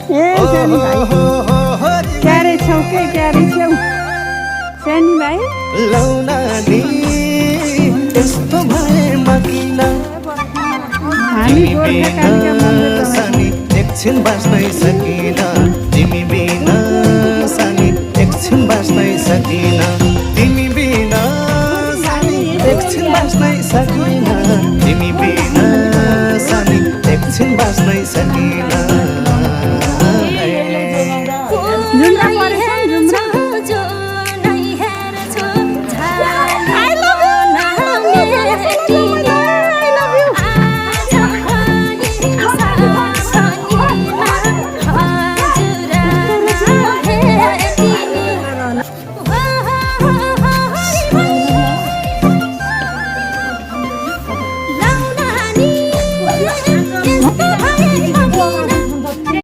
ए सानी भाइ क्यारे छौ के क्यारे छौ सानी भाइ लौनानी यस्तो भएमा किन हामी गोर्खाकालीका मन्दिर सानी एकछिन बाँच्नै सकिन तिमी बिना सानी एकछिन बाँच्नै सकिन तिमी बिना सानी एकछिन बाँच्नै सकिन तिमी बिना सानी एकछिन बाँच्नै सकिन